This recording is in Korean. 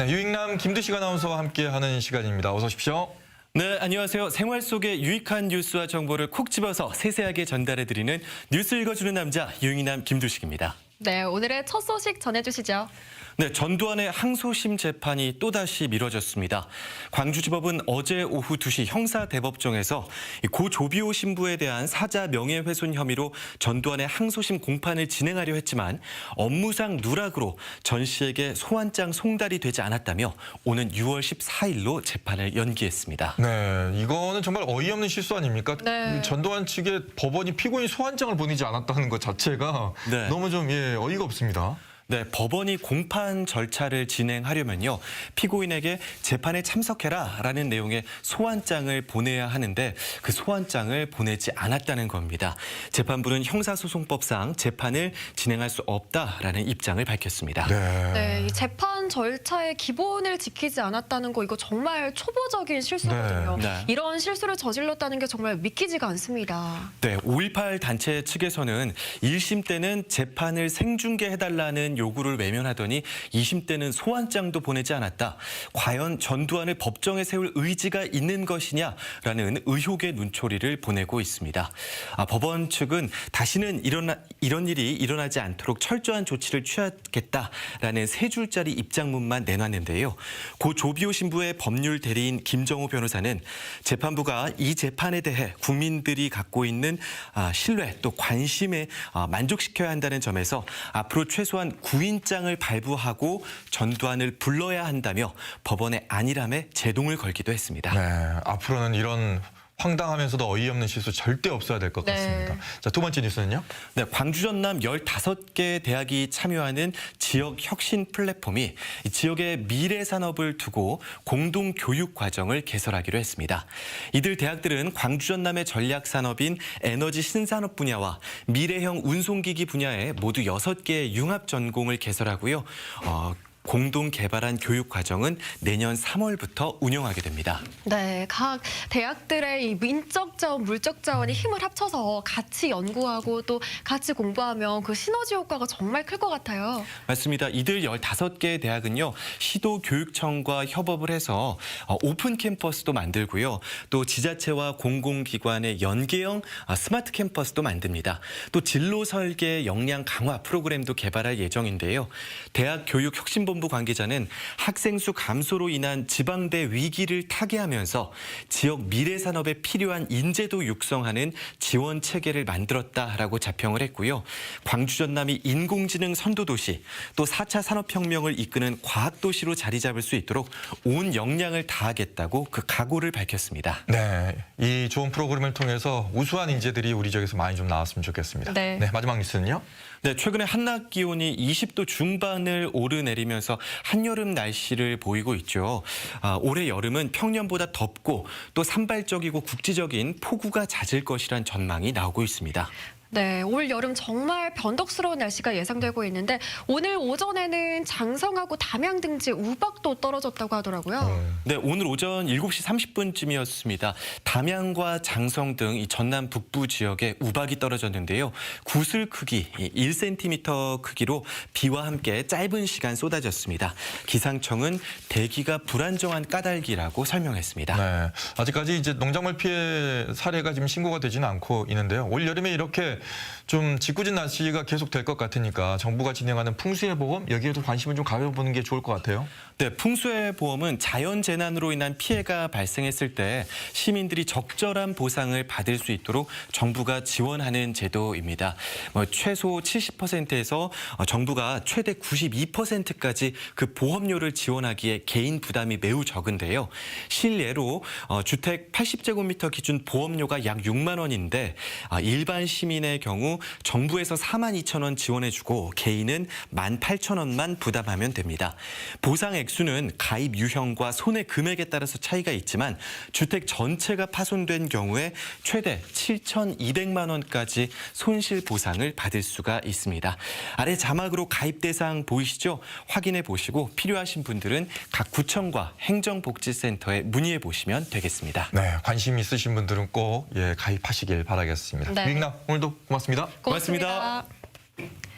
네, 유익남 김두식 아나운서와 함께하는 시간입니다. 어서 오십시오. 네, 안녕하세요. 생활 속의 유익한 뉴스와 정보를 콕 집어서 세세하게 전달해드리는 뉴스 읽어주는 남자 유익남 김두식입니다. 네, 오늘의 첫 소식 전해주시죠. 네, 전두환의 항소심 재판이 또다시 미뤄졌습니다. 광주지법은 어제 오후 2시 형사대법정에서 고 조비오 신부에 대한 사자 명예훼손 혐의로 전두환의 항소심 공판을 진행하려 했지만 업무상 누락으로 전 씨에게 소환장 송달이 되지 않았다며 오는 6월 14일로 재판을 연기했습니다. 네, 이거는 정말 어이없는 실수 아닙니까? 네. 전두환 측에 법원이 피고인 소환장을 보내지 않았다는 것 자체가 네. 너무 좀 어이가 없습니다. 네, 법원이 공판 절차를 진행하려면요. 피고인에게 재판에 참석해라라는 내용의 소환장을 보내야 하는데 그 소환장을 보내지 않았다는 겁니다. 재판부는 형사소송법상 재판을 진행할 수 없다라는 입장을 밝혔습니다. 네, 이 재판 절차의 기본을 지키지 않았다는 거 이거 정말 초보적인 실수거든요. 네. 이런 실수를 저질렀다는 게 정말 믿기지가 않습니다. 네, 5.18 단체 측에서는 1심 때는 재판을 생중계해달라는 요구를 외면하더니 2심 때는 소환장도 보내지 않았다. 과연 전두환을 법정에 세울 의지가 있는 것이냐라는 의혹의 눈초리를 보내고 있습니다. 법원 측은 다시는 이런 일이 일어나지 않도록 철저한 조치를 취하겠다라는 세 줄짜리 입장문만 내놨는데요. 고 조비오 신부의 법률 대리인 김정호 변호사는 재판부가 이 재판에 대해 국민들이 갖고 있는 신뢰 또 관심에 만족시켜야 한다는 점에서 앞으로 최소한 구인장을 발부하고 전두환을 불러야 한다며 법원의 안일함에 제동을 걸기도 했습니다. 네, 앞으로는 이런 황당하면서도 어이없는 실수 절대 없어야 될 것 네. 같습니다. 자, 두 번째 뉴스는요? 네, 광주 전남 15개 대학이 참여하는 지역 혁신 플랫폼이 이 지역의 미래 산업을 두고 공동 교육 과정을 개설하기로 했습니다. 이들 대학들은 광주 전남의 전략 산업인 에너지 신산업 분야와 미래형 운송기기 분야에 모두 6개의 융합 전공을 개설하고요. 공동 개발한 교육 과정은 내년 3월부터 운영하게 됩니다. 네, 각 대학들의 이 민적 자원, 물적 자원이 힘을 합쳐서 같이 연구하고 또 같이 공부하면 그 시너지 효과가 정말 클 것 같아요. 맞습니다. 이들 15개 대학은요. 시도교육청과 협업을 해서 오픈 캠퍼스도 만들고요. 또 지자체와 공공기관의 연계형 스마트 캠퍼스도 만듭니다. 또 진로 설계 역량 강화 프로그램도 개발할 예정인데요. 대학교육혁신본부 관계자는 학생 수 감소로 인한 지방대 위기를 타개하면서 지역 미래 산업에 필요한 인재도 육성하는 지원 체계를 만들었다라고 자평을 했고요. 광주 전남이 인공지능 선도도시 또 4차 산업혁명을 이끄는 과학도시로 자리 잡을 수 있도록 온 역량을 다하겠다고 그 각오를 밝혔습니다. 네, 이 좋은 프로그램을 통해서 우수한 인재들이 우리 지역에서 많이 좀 나왔으면 좋겠습니다. 네. 마지막 뉴스는요? 네, 최근에 한낮 기온이 20도 중반을 오르내리면서 한여름 날씨를 보이고 있죠. 올해 여름은 평년보다 덥고 또 산발적이고 국지적인 폭우가 잦을 것이란 전망이 나오고 있습니다. 네, 올 여름 정말 변덕스러운 날씨가 예상되고 있는데 오늘 오전에는 장성하고 담양 등지 우박도 떨어졌다고 하더라고요. 네, 오늘 오전 7시 30분쯤이었습니다. 담양과 장성 등 이 전남 북부 지역에 우박이 떨어졌는데요. 구슬 크기 1cm 크기로 비와 함께 짧은 시간 쏟아졌습니다. 기상청은 대기가 불안정한 까닭이라고 설명했습니다. 네, 아직까지 이제 농작물 피해 사례가 지금 신고가 되지는 않고 있는데요. 올 여름에 이렇게 좀 짓궂은 날씨가 계속 될 것 같으니까 정부가 진행하는 풍수해 보험 여기에도 관심을 좀 가져보는 게 좋을 것 같아요. 네, 풍수해 보험은 자연 재난으로 인한 피해가 발생했을 때 시민들이 적절한 보상을 받을 수 있도록 정부가 지원하는 제도입니다. 최소 70%에서 정부가 최대 92%까지 그 보험료를 지원하기에 개인 부담이 매우 적은데요. 실례로 주택 80제곱미터 기준 보험료가 약 6만 원인데 일반 시민의 경우 정부에서 42,000원 지원해주고 개인은 18,000원만 부담하면 됩니다. 보상 액수는 가입 유형과 손해 금액에 따라서 차이가 있지만 주택 전체가 파손된 경우에 최대 7,200만 원까지 손실 보상을 받을 수가 있습니다. 아래 자막으로 가입 대상 보이시죠? 확인해 보시고 필요하신 분들은 각 구청과 행정복지센터에 문의해 보시면 되겠습니다. 네, 관심 있으신 분들은 꼭 가입하시길 바라겠습니다. 네. 유익남 오늘도 고맙습니다. 고맙습니다. 고맙습니다.